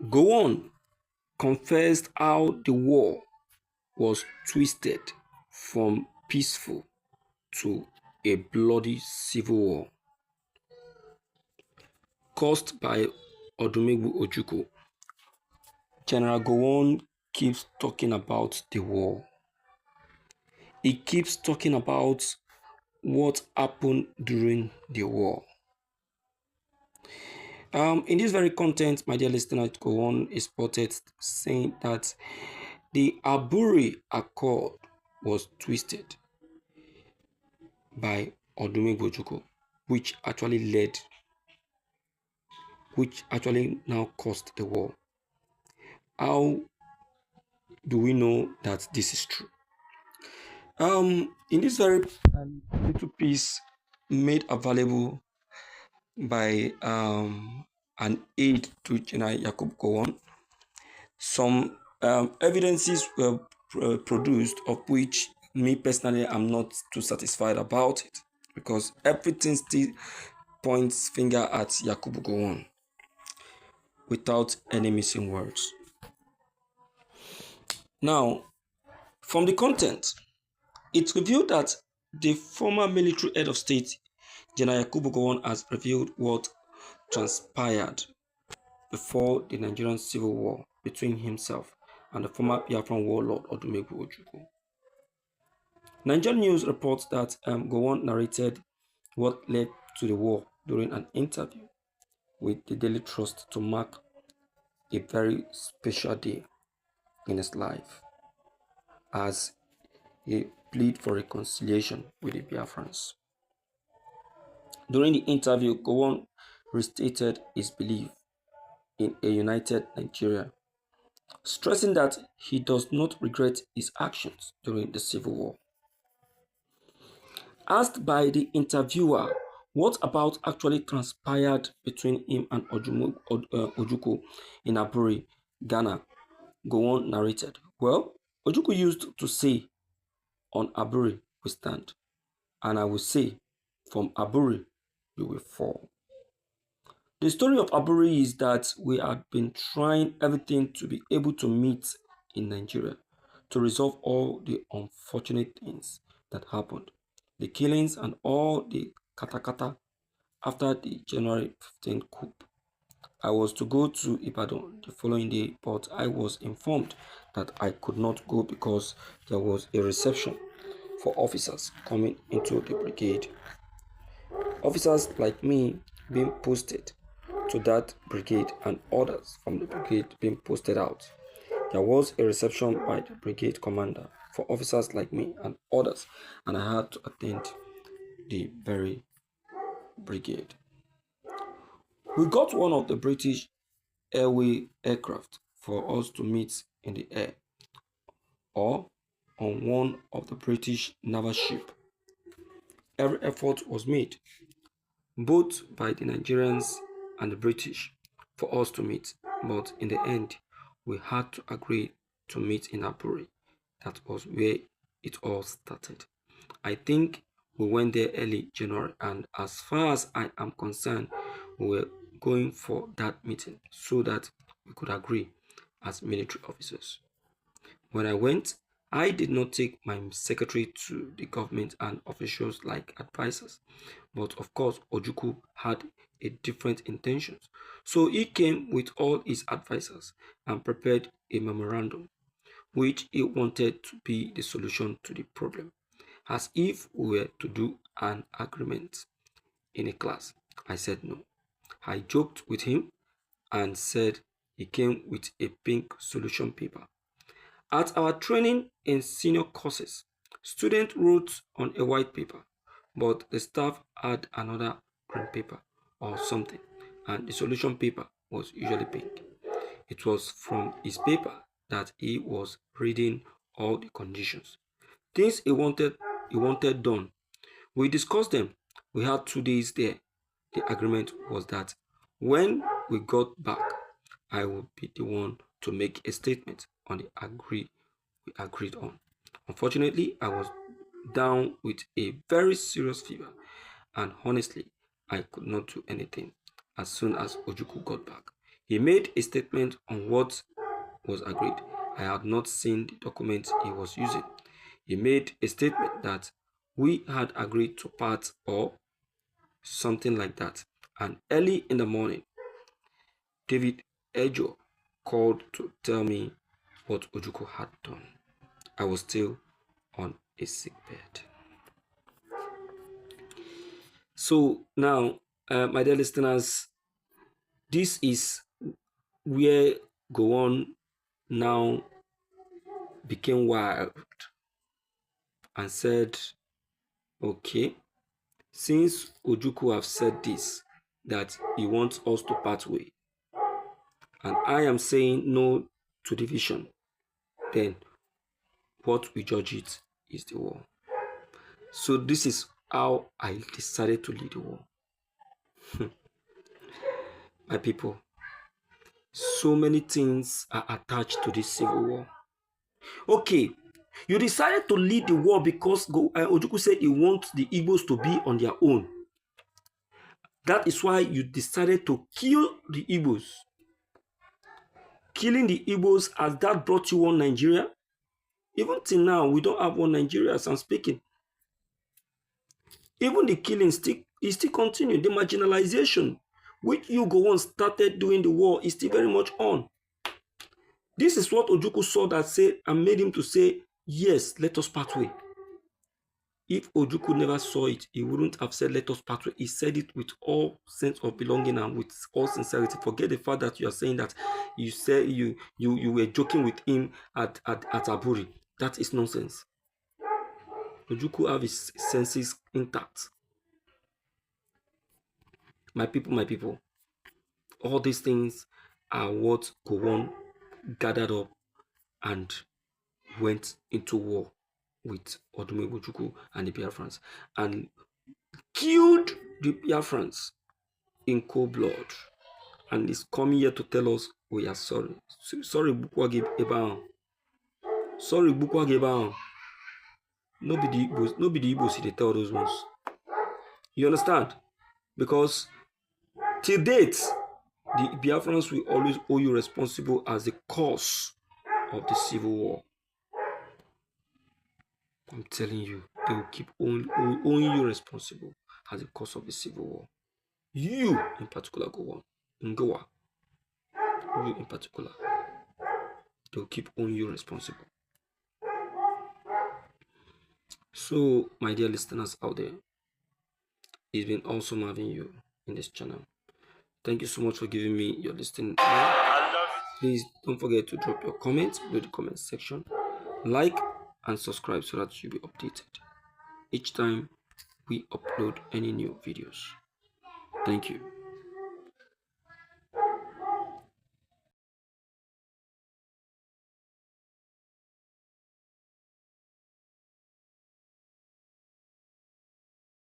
Gowon confessed how the war was twisted from peaceful to a bloody civil war caused by Odumegwu Ojukwu. General Gowon keeps talking about the war. He keeps talking about what happened during the war. In this very content, my dear listener, Gowon is spotted saying that the Aburi Accord was twisted by Odumegwu Ojukwu, which actually now caused the war. How do we know that this is true? In this very little piece made available by an aide to General Yakub Gowon, some evidences were produced, of which me personally I'm not too satisfied about it, because everything still points finger at Yakubu Gowon without any missing words. Now, from the content, it revealed that the former military head of state, General Yakubu Gowon, has revealed what transpired before the Nigerian civil war between himself and the former Biafran warlord Odumegwu Ojukwu. Nigerian news reports that Gowon narrated what led to the war during an interview with the Daily Trust to mark a very special day in his life as he pleaded for reconciliation with the Biafrans. During the interview, Gowon restated his belief in a united Nigeria, stressing that he does not regret his actions during the civil war. Asked by the interviewer what about actually transpired between him and Ojukwu in Aburi, Ghana, Gowon narrated, "Well, Ojukwu used to say, on Aburi we stand, and I will say, from Aburi you will fall." The story of Aburi is that we have been trying everything to be able to meet in Nigeria to resolve all the unfortunate things that happened, the killings and all the katakata after the January 15th coup. I was to go to Ibadan the following day, but I was informed that I could not go because there was a reception for officers coming into the brigade. Officers like me being posted to that brigade and others from the brigade being posted out. There was a reception by the brigade commander for officers like me and others, and I had to attend the very brigade. We got one of the British Airway aircraft for us to meet in the air or on one of the British naval ship. Every effort was made, both by the Nigerians and the British, for us to meet, but in the end, we had to agree to meet in Aburi. That was where it all started. I think we went there early January, and as far as I am concerned, we were going for that meeting so that we could agree as military officers. When I went, I did not take my secretary to the government and officials like advisors, but of course Ojukwu had a different intentions. So he came with all his advisors and prepared a memorandum which he wanted to be the solution to the problem, as if we were to do an agreement in a class. I said no. I joked with him and said he came with a pink solution paper. At our training in senior courses, students wrote on a white paper, but the staff had another green paper or something, and the solution paper was usually pink. It was from his paper that he was reading all the conditions. Things he wanted done. We discussed them. We had 2 days there. The agreement was that when we got back, I would be the one to make a statement on the we agreed on. Unfortunately, I was down with a very serious fever, and honestly, I could not do anything. As soon as Ojukwu got back, He made a statement on what was agreed. I had not seen the document he was using. He made a statement that we had agreed to part or something like that. And early in the morning, David Ejo called to tell me what Ojukwu had done. I was still on a sick bed. So now, my dear listeners, this is where Gowon now became wild and said, okay, since Ojukwu have said this, that he wants us to part way, and I am saying no to division, then what we judge it is the war. So this is how I decided to lead the war. My people, so many things are attached to this civil war. Okay, you decided to lead the war because Ojukwu said he wants the Igbos to be on their own. That is why you decided to kill the Igbos. Killing the Igbos, has that brought you one Nigeria? Even till now, we don't have one Nigeria as I'm speaking. Even the killing is still continuing. The marginalization, which you Gowon started during the war, is still very much on. This is what Ojukwu saw that said and made him to say, yes, let us part way. If Ojukwu never saw it, he wouldn't have said, let us part way. He said it with all sense of belonging and with all sincerity. Forget the fact that you are saying that you say you were joking with him at Aburi. That is nonsense. Ojukwu have his senses intact. My people, all these things are what Gowon gathered up and went into war with Odumegwu Ojukwu and the Biafrans and killed the Biafrans in cold blood, and is coming here to tell us we are sorry. Sorry, Bukwagi Ebang. Sorry, Bukwagi Ebang. No be the Igbos they tell those ones. You understand? Because till date, the Biafrans will always owe you responsible as the cause of the civil war. I'm telling you, they will keep owing you responsible as the cause of the civil war. You in particular, Gowon, Ngowa, you in particular, they will keep owing you responsible. So, my dear listeners out there, it's been awesome having you in this channel. Thank you so much for giving me your listening. Please don't forget to drop your comments below the comment section, like and subscribe so that you'll be updated each time we upload any new videos. Thank you.